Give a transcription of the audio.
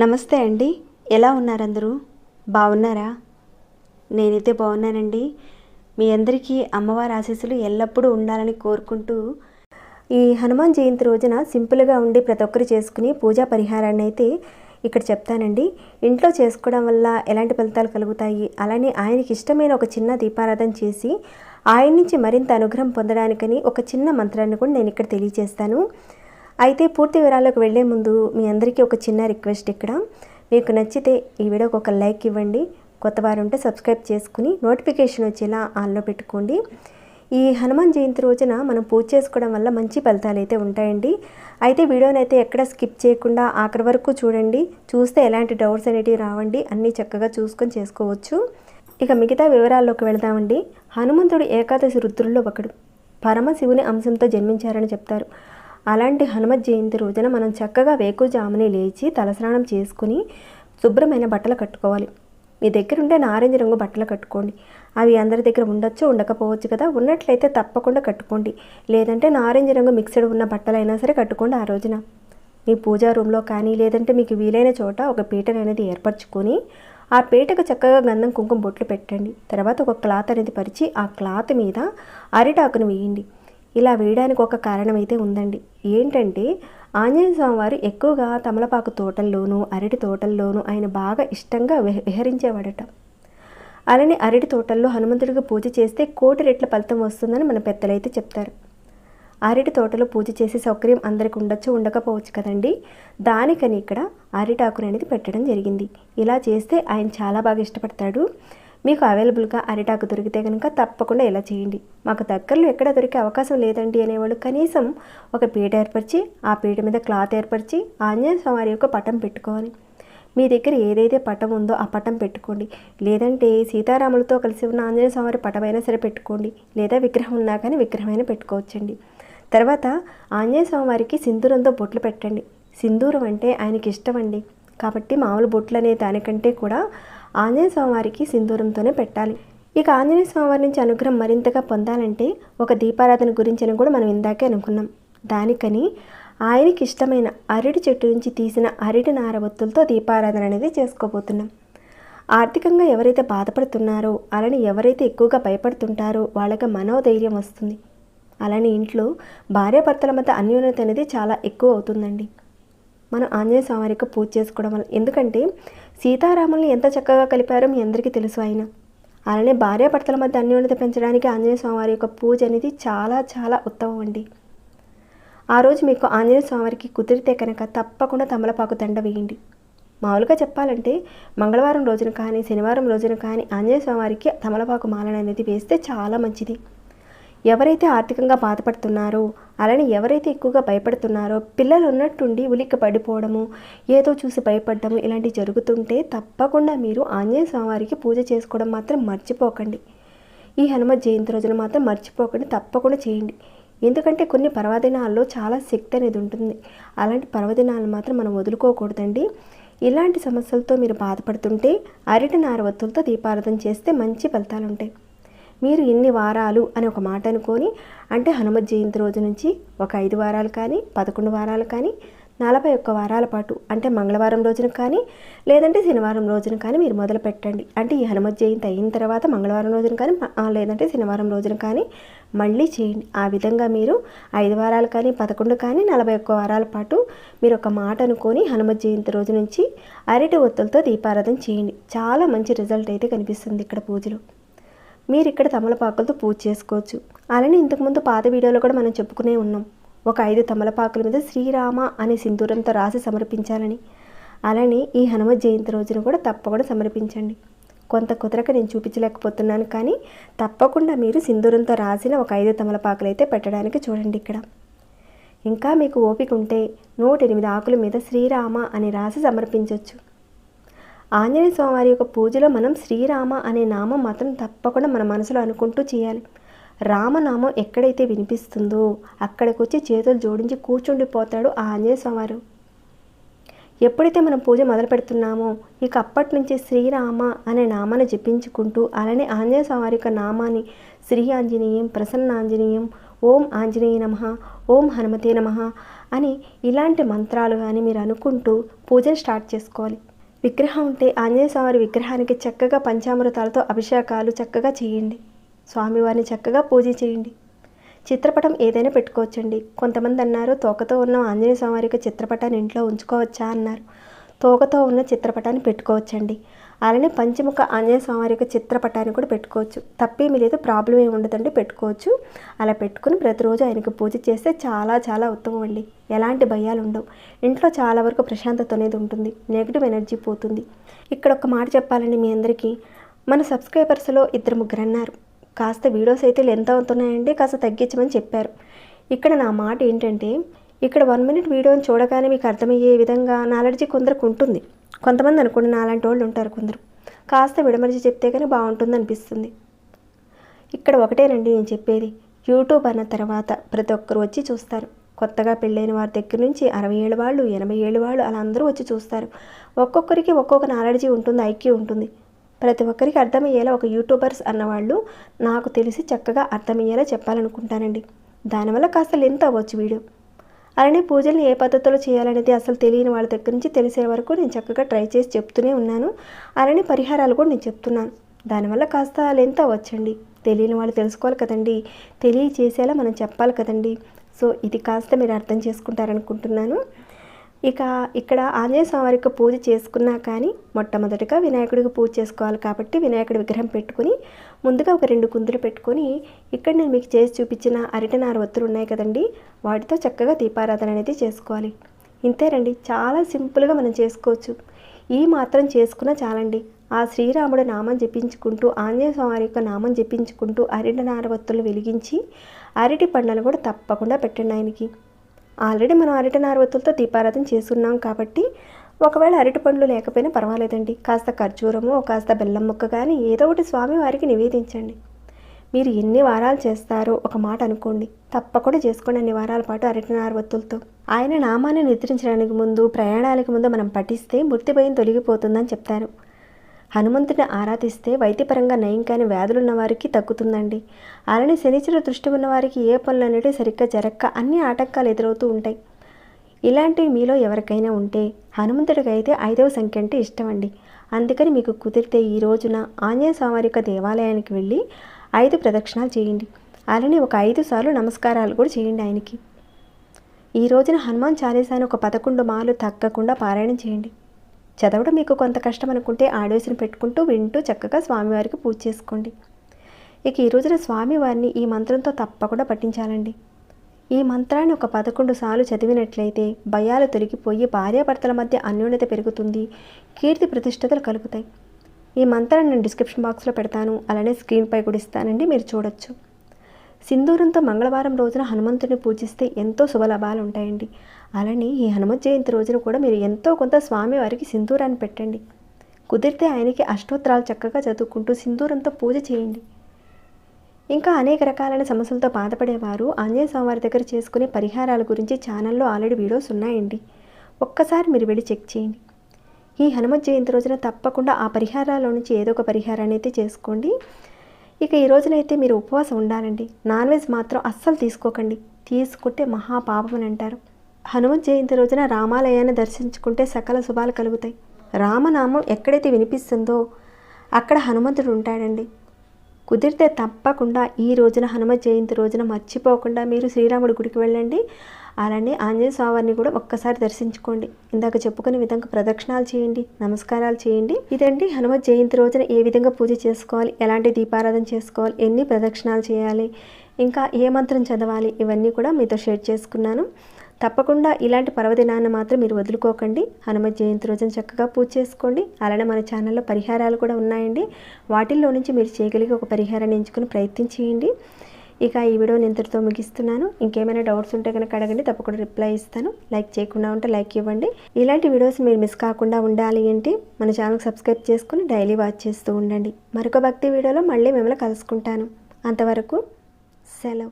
నమస్తే అండి, ఎలా ఉన్నారు అందరూ? బాగున్నారా? నేనైతే బాగున్నానండి. మీ అందరికీ అమ్మవారి ఆశీస్సులు ఎల్లప్పుడూ ఉండాలని కోరుకుంటూ ఈ హనుమాన్ జయంతి రోజున సింపుల్గా ఉండి ప్రతి ఒక్కరు చేసుకుని పూజా పరిహారాన్ని అయితే ఇక్కడ చెప్తానండి. ఇంట్లో చేసుకోవడం వల్ల ఎలాంటి ఫలితాలు కలుగుతాయి, అలానే ఆయనకి ఇష్టమైన ఒక చిన్న దీపారాధన చేసి ఆయన నుంచి మరింత అనుగ్రహం పొందడానికని ఒక చిన్న మంత్రాన్ని కూడా నేను ఇక్కడ తెలియజేస్తాను. అయితే పూర్తి వివరాల్లోకి వెళ్లే ముందు మీ అందరికీ ఒక చిన్న రిక్వెస్ట్. ఇక్కడ మీకు నచ్చితే ఈ వీడియోకి ఒక లైక్ ఇవ్వండి, కొత్త వారు ఉంటే సబ్స్క్రైబ్ చేసుకుని నోటిఫికేషన్ వచ్చేలా ఆన్లో పెట్టుకోండి. ఈ హనుమాన్ జయంతి రోజున మనం పూజ చేసుకోవడం వల్ల మంచి ఫలితాలు అయితే ఉంటాయండి. అయితే వీడియోని అయితే ఎక్కడ స్కిప్ చేయకుండా ఆఖరి వరకు చూడండి. చూస్తే ఎలాంటి డౌట్స్ అనేటివి రావండి, అన్నీ చక్కగా చూసుకొని చేసుకోవచ్చు. ఇక మిగతా వివరాల్లోకి వెళదామండి. హనుమంతుడు ఏకాదశి రుద్రుల్లో ఒకడు, పరమశివుని అంశంతో జన్మించారని చెప్తారు. అలాంటి హనుమత్ జయంతి రోజున మనం చక్కగా వేకువజామునే లేచి తలస్నానం చేసుకుని శుభ్రమైన బట్టలు కట్టుకోవాలి. మీ దగ్గర ఉంటే నారింజ రంగు బట్టలు కట్టుకోండి. అవి అందరి దగ్గర ఉండొచ్చు, ఉండకపోవచ్చు కదా. ఉన్నట్లయితే తప్పకుండా కట్టుకోండి. లేదంటే నారింజ రంగు మిక్స్డ్ ఉన్న బట్టలు అయినా సరే కట్టుకోండి. ఆ రోజున మీ పూజా రూమ్లో కానీ లేదంటే మీకు వీలైన చోట ఒక పీటను అనేది ఏర్పరచుకొని ఆ పీటకు చక్కగా గంధం కుంకుమ బొట్లు పెట్టండి. తర్వాత ఒక క్లాత్ అనేది పరిచి ఆ క్లాత్ మీద అరిటాకును వేయండి. ఇలా వేయడానికి ఒక కారణం అయితే ఉందండి. ఏంటంటే ఆంజనేయ స్వామి వారు ఎక్కువగా తమలపాకు తోటల్లోనూ అరటి తోటల్లోనూ ఆయన బాగా ఇష్టంగా విహరించేవాడట. అలానే అరటి తోటల్లో హనుమంతుడికి పూజ చేస్తే 1,000,000 రెట్ల ఫలితం వస్తుందని మన పెద్దలైతే చెప్తారు. అరటి తోటలో పూజ చేసే సౌకర్యం అందరికి ఉండొచ్చు, ఉండకపోవచ్చు కదండి. దానికని ఇక్కడ అరిటాకుని అనేది పెట్టడం జరిగింది. ఇలా చేస్తే ఆయన చాలా బాగా ఇష్టపడతాడు. మీకు అవైలబుల్గా అరిటాకు దొరికితే కనుక తప్పకుండా ఇలా చేయండి. మాకు దగ్గరలో ఎక్కడ దొరికే అవకాశం లేదండి అనేవాళ్ళు కనీసం ఒక పీట ఏర్పరిచి ఆ పీట మీద క్లాత్ ఏర్పరిచి ఆంజనేయ స్వామి యొక్క పటం పెట్టుకోవాలి. మీ దగ్గర ఏదైతే పటం ఉందో ఆ పటం పెట్టుకోండి. లేదంటే సీతారాములతో కలిసి ఉన్న ఆంజనేయ స్వామి పటమైనా సరే పెట్టుకోండి. లేదా విగ్రహం ఉన్నా కానీ విగ్రహమైనా పెట్టుకోవచ్చండి. తర్వాత ఆంజనేయ స్వామి వారికి సింధూరంతో బొట్లు పెట్టండి. సింధూరం అంటే ఆయనకి ఇష్టం అండి. కాబట్టి మామూలు బొట్లు అనే దానికంటే కూడా ఆంజనేయ స్వామివారికి సింధూరంతోనే పెట్టాలి. ఇక ఆంజనేయ స్వామివారి నుంచి అనుగ్రహం మరింతగా పొందాలంటే ఒక దీపారాధన గురించి కూడా మనం ఇందాకే అనుకున్నాం. దానికని ఆయనకి ఇష్టమైన అరటి చెట్టు నుంచి తీసిన అరటి నార ఒత్తులతో దీపారాధన అనేది చేసుకోబోతున్నాం. ఆర్థికంగా ఎవరైతే బాధపడుతున్నారో అలానే ఎవరైతే ఎక్కువగా భయపడుతుంటారో వాళ్ళకి మనోధైర్యం వస్తుంది. అలానే ఇంట్లో భార్యాభర్తల మధ్య అన్యోన్యత అనేది చాలా ఎక్కువ అవుతుందండి మనం ఆంజనేయ స్వామివారికి పూజ చేసుకోవడం వల్ల. ఎందుకంటే సీతారాముల్ని ఎంత చక్కగా కలిపారో మీ అందరికీ తెలుసు. ఆయన అలానే భార్యాభర్తల మధ్య అన్యోన్యత పెంచడానికి ఆంజనేయ స్వామివారి యొక్క పూజ అనేది చాలా చాలా ఉత్తమం అండి. ఆ రోజు మీకు ఆంజనేయ స్వామివారికి కుదిరితే కనుక తప్పకుండా తమలపాకు దండ వేయండి. మామూలుగా చెప్పాలంటే మంగళవారం రోజున కానీ శనివారం రోజున కానీ ఆంజనేయ స్వామివారికి తమలపాకు మాలను అనేది వేస్తే చాలా మంచిది. ఎవరైతే ఆర్థికంగా బాధపడుతున్నారో అలానే ఎవరైతే ఎక్కువగా భయపడుతున్నారో పిల్లలు ఉన్నట్టుండి ఉలిక్కి పడిపోవడము, ఏదో చూసి భయపడము ఇలాంటివి జరుగుతుంటే తప్పకుండా మీరు ఆంజనేయ స్వామివారికి పూజ చేసుకోవడం మాత్రం మర్చిపోకండి. ఈ హనుమత్ జయంతి రోజున మాత్రం మర్చిపోకండి, తప్పకుండా చేయండి. ఎందుకంటే కొన్ని పర్వదినాల్లో చాలా శక్తి అనేది ఉంటుంది. అలాంటి పర్వదినాలను మాత్రం మనం వదులుకోకూడదండి. ఇలాంటి సమస్యలతో మీరు బాధపడుతుంటే అరటి నార ఒత్తులతో దీపారాధన చేస్తే మంచి ఫలితాలు ఉంటాయి. మీరు ఇన్ని వారాలు అని ఒక మాట అనుకొని, అంటే హనుమత్ జయంతి రోజు నుంచి ఒక 5 వారాలు కానీ 11 వారాలు కానీ 41 వారాల పాటు, అంటే మంగళవారం రోజున కానీ లేదంటే శనివారం రోజున కానీ మీరు మొదలు పెట్టండి. అంటే ఈ హనుమత్ జయంతి అయిన తర్వాత మంగళవారం రోజున కానీ లేదంటే శనివారం రోజున కానీ మళ్ళీ చేయండి. ఆ విధంగా మీరు 5 వారాలు కానీ 11 కానీ 41 వారాల పాటు మీరు ఒక మాట అనుకొని హనుమత్ జయంతి రోజు నుంచి అరటి ఒత్తులతో దీపారాధన చేయండి. చాలా మంచి రిజల్ట్ అయితే కనిపిస్తుంది ఇక్కడ పూజలో. మీరు ఇక్కడ తమలపాకులతో పూజ చేసుకోవచ్చు. అలానే ఇంతకుముందు పాత వీడియోలో కూడా మనం చెప్పుకునే ఉన్నాం, ఒక 5 తమలపాకుల మీద శ్రీరామ అనే సింధూరంతో రాసి సమర్పించాలని. అలానే ఈ హనుమత్ జయంతి రోజున కూడా తప్పకుండా సమర్పించండి. కొంత కుదరక నేను చూపించలేకపోతున్నాను, కానీ తప్పకుండా మీరు సింధూరంతో రాసిన ఒక 5 తమలపాకులు అయితే పెట్టడానికి చూడండి. ఇక్కడ ఇంకా మీకు ఓపిక ఉంటే 108 ఆకుల మీద శ్రీరామ అని రాసి సమర్పించవచ్చు. ఆంజనేయ స్వామివారి యొక్క పూజలో మనం శ్రీరామ అనే నామం మాత్రం తప్పకుండా మన మనసులో అనుకుంటూ చేయాలి. రామనామం ఎక్కడైతే వినిపిస్తుందో అక్కడికి వచ్చి చేతులు జోడించి కూర్చుండిపోతాడు ఆ ఆంజనేయ స్వామివారు. ఎప్పుడైతే మనం పూజ మొదలు పెడుతున్నామో ఇక అప్పటి నుంచి శ్రీరామ అనే నామాన్ని జపించుకుంటూ అలానే ఆంజనేయ స్వామి వారి యొక్క నామాన్ని శ్రీ ఆంజనేయం, ప్రసన్నాంజనేయం, ఓం ఆంజనేయ నమః, ఓం హనుమతే నమః అని ఇలాంటి మంత్రాలు కానీ మీరు అనుకుంటూ పూజను స్టార్ట్ చేసుకోవాలి. విగ్రహం ఉంటే ఆంజనేయ స్వామి విగ్రహానికి చక్కగా పంచామృతాలతో అభిషేకాలు చక్కగా చేయండి. స్వామివారిని చక్కగా పూజ చేయండి. చిత్రపటం ఏదైనా పెట్టుకోవచ్చండి. కొంతమంది అన్నారు తోకతో ఉన్న ఆంజనేయ స్వామి వారి చిత్రపటాన్ని ఇంట్లో ఉంచుకోవచ్చా అన్నారు. తోకతో ఉన్న చిత్రపటాన్ని పెట్టుకోవచ్చండి. అలానే పంచముఖ ఆంజనేయ స్వామి వారి చిత్రపటాన్ని కూడా పెట్టుకోవచ్చు. తప్పేమీ లేదు, ప్రాబ్లం ఏమి ఉండదండి, పెట్టుకోవచ్చు. అలా పెట్టుకుని ప్రతిరోజు ఆయనకు పూజ చేస్తే చాలా చాలా ఉత్తమం అండి. ఎలాంటి భయాలు ఉండవు. ఇంట్లో చాలా వరకు ప్రశాంతత అనేది ఉంటుంది. నెగిటివ్ ఎనర్జీ పోతుంది. ఇక్కడ ఒక మాట చెప్పాలండి మీ అందరికీ, మన సబ్స్క్రైబర్స్లో 2-3 అన్నారు కాస్త వీడియోస్ అయితే లెంత్ అవుతున్నాయండి, కాస్త తగ్గించమని చెప్పారు. ఇక్కడ నా మాట ఏంటంటే, ఇక్కడ 1 మినిట్ వీడియోని చూడగానే మీకు అర్థమయ్యే విధంగా నాలెడ్జీ కొందరికి ఉంటుంది. కొంతమంది అనుకోండి నాలాంటి వాళ్ళు ఉంటారు కొందరు, కాస్త విడమరిచి చెప్తే కానీ బాగుంటుంది అనిపిస్తుంది. ఇక్కడ ఒకటేనండి నేను చెప్పేది, యూట్యూబ్ అన్న తర్వాత ప్రతి ఒక్కరు వచ్చి చూస్తారు. కొత్తగా పెళ్ళైన వారి దగ్గర నుంచి 60 ఏళ్ళ వాళ్ళు, 80 ఏళ్ళ వాళ్ళు అలా అందరూ వచ్చి చూస్తారు. ఒక్కొక్కరికి ఒక్కొక్క నాలెడ్జీ ఉంటుంది, ఐక్యూ ఉంటుంది. ప్రతి ఒక్కరికి అర్థమయ్యేలా ఒక యూట్యూబర్స్ అన్నవాళ్ళు నాకు తెలిసి చక్కగా అర్థమయ్యేలా చెప్పాలనుకుంటానండి. దానివల్ల కాస్త లెంత్ అవ్వచ్చు వీడియో. అలానే పూజల్ని ఏ పద్ధతిలో చేయాలనేది అసలు తెలియని వాళ్ళ దగ్గర నుంచి తెలిసే వరకు నేను చక్కగా ట్రై చేసి చెప్తూనే ఉన్నాను. అలానే పరిహారాలు కూడా నేను చెప్తున్నాను. దానివల్ల కాస్త లెంత్ అవ్వచ్చండి. తెలియని వాళ్ళు తెలుసుకోవాలి కదండి, తెలియచేసేలా మనం చెప్పాలి కదండి. సో ఇది కాస్త మీరు అర్థం చేసుకుంటారనుకుంటున్నాను. ఇక ఇక్కడ ఆంజనేయ స్వామి వారికి పూజ చేసుకున్నా కానీ మొట్టమొదటిగా వినాయకుడికి పూజ చేసుకోవాలి కాబట్టి వినాయకుడి విగ్రహం పెట్టుకుని ముందుగా ఒక 2 కుందులు పెట్టుకొని ఇక్కడ నేను మీకు చేసి చూపించిన అరటినార ఒత్తులు ఉన్నాయి కదండి, వాటితో చక్కగా దీపారాధన అనేది చేసుకోవాలి. ఇంతేనండి, చాలా సింపుల్గా మనం చేసుకోవచ్చు. ఈ మాత్రం చేసుకున్నా చాలండి. ఆ శ్రీరాముడు నామం జపించుకుంటూ ఆంజనేయ స్వామి వారి యొక్క నామం జపించుకుంటూ అరటినార ఒత్తులు వెలిగించి అరటి పండ్లను కూడా తప్పకుండా పెట్టండి ఆయనకి. ఆల్రెడీ మనం అరటినార ఒత్తులతో దీపారాధన చేస్తున్నాం కాబట్టి ఒకవేళ అరటి పండ్లు లేకపోయినా పర్వాలేదండి, కాస్త ఖర్జూరము, కాస్త బెల్లం ముక్క కానీ ఏదో ఒకటి స్వామి వారికి నివేదించండి. మీరు ఎన్ని వారాలు చేస్తారో ఒక మాట అనుకోండి, తప్పకుండా చేసుకోండి అన్ని వారాల పాటు అరటినార ఒత్తులతో. ఆయన నామాన్ని నిద్రించడానికి ముందు, ప్రయాణాలకు ముందు మనం పఠిస్తే మృతి భయం తొలగిపోతుందని చెప్తారు. హనుమంతుని ఆరాధిస్తే వైద్యపరంగా నయం కాని వ్యాధులున్న వారికి తగ్గుతుందండి. అలానే శనిచర దృష్టి ఉన్న వారికి ఏ పనులు అనేవి సరిగ్గా జరక్క అన్ని ఆటంకాలు ఎదురవుతూ ఉంటాయి. ఇలాంటివి మీలో ఎవరికైనా ఉంటే హనుమంతుడికి అయితే 5వ సంఖ్య అంటే ఇష్టం అండి. అందుకని మీకు కుదిరితే ఈ రోజున ఆంజనేయ స్వామి వారి యొక్క దేవాలయానికి వెళ్ళి 5 ప్రదక్షిణాలు చేయండి. అలానే ఒక 5 సార్లు నమస్కారాలు కూడా చేయండి ఆయనకి. ఈ రోజున హనుమాన్ చాలీసాని ఒక 11 మార్లు తగ్గకుండా పారాయణం చేయండి. చదవడం మీకు కొంత కష్టం అనుకుంటే ఆడియోస్ని పెట్టుకుంటూ వింటూ చక్కగా స్వామివారికి పూజ చేసుకోండి. ఇక ఈ రోజున స్వామివారిని ఈ మంత్రంతో తప్పకుండా పఠించాలండి. ఈ మంత్రాన్ని ఒక 11 సార్లు చదివినట్లయితే భయాలు తొలగిపోయి భార్యాభర్తల మధ్య అన్యోన్యత పెరుగుతుంది, కీర్తి ప్రతిష్టతలు కలుగుతాయి. ఈ మంత్రాన్ని నేను డిస్క్రిప్షన్ బాక్స్లో పెడతాను, అలానే స్క్రీన్పై కూడా ఇస్తానండి, మీరు చూడొచ్చు. సింధూరంతో మంగళవారం రోజున హనుమంతుడిని పూజిస్తే ఎంతో శుభలాభాలు ఉంటాయండి. అలానే ఈ హనుమత్ జయంతి రోజున కూడా మీరు ఎంతో కొంత స్వామివారికి సింధూరాన్ని పెట్టండి. కుదిరితే ఆయనకి అష్టోత్తరాలు చక్కగా చదువుకుంటూ సింధూరంతో పూజ చేయండి. ఇంకా అనేక రకాలైన సమస్యలతో బాధపడేవారు ఆంజనేయ స్వామివారి దగ్గర చేసుకునే పరిహారాల గురించి ఛానల్లో ఆల్రెడీ వీడియోస్ ఉన్నాయండి, ఒక్కసారి మీరు వెళ్ళి చెక్ చేయండి. ఈ హనుమత్ జయంతి రోజున తప్పకుండా ఆ పరిహారాల నుంచి ఏదో ఒక పరిహారాన్ని అయితే చేసుకోండి. ఇక ఈ రోజునైతే మీరు ఉపవాసం ఉండాలండి. నాన్ వెజ్ మాత్రం అస్సలు తీసుకోకండి, తీసుకుంటే మహాపాపం అని అంటారు. హనుమత్ జయంతి రోజున రామాలయాన్ని దర్శించుకుంటే సకల శుభాలు కలుగుతాయి. రామనామం ఎక్కడైతే వినిపిస్తుందో అక్కడ హనుమంతుడు ఉంటాడండి. కుదిరితే తప్పకుండా ఈ రోజున హనుమత్ జయంతి రోజున మర్చిపోకుండా మీరు శ్రీరాముడి గుడికి వెళ్ళండి. అలానే ఆంజనేయ స్వామిని కూడా ఒక్కసారి దర్శించుకోండి. ఇందాక చెప్పుకునే విధంగా ప్రదక్షిణాలు చేయండి, నమస్కారాలు చేయండి. ఇదండి హనుమత్ జయంతి రోజున ఏ విధంగా పూజ చేసుకోవాలి, ఎలాంటి దీపారాధన చేసుకోవాలి, ఎన్ని ప్రదక్షిణాలు చేయాలి, ఇంకా ఏ మంత్రం చదవాలి, ఇవన్నీ కూడా మీతో షేర్ చేసుకున్నాను. తప్పకుండా ఇలాంటి పర్వదినాన్ని మాత్రం మీరు వదులుకోకండి. హనుమత్ జయంతి రోజున చక్కగా పూజ చేసుకోండి. అలానే మన ఛానల్లో పరిహారాలు కూడా ఉన్నాయండి, వాటిల్లో నుంచి మీరు చేయగలిగే ఒక పరిహారాన్ని ఎంచుకుని ప్రయత్నం చేయండి. ఇక ఈ వీడియోని ఇంతటితో ముగిస్తున్నాను. ఇంకేమైనా డౌట్స్ ఉంటే కనుక అడగండి, తప్పకుండా రిప్లై ఇస్తాను. లైక్ చేయకుండా ఉంటే లైక్ ఇవ్వండి. ఇలాంటి వీడియోస్ మీరు మిస్ కాకుండా ఉండాలి అంటే మన ఛానల్కి సబ్స్క్రైబ్ చేసుకుని డైలీ వాచ్ చేస్తూ ఉండండి. మరొక భక్తి వీడియోలో మళ్ళీ మిమ్మల్ని కలుసుకుంటాను. అంతవరకు సెలవు.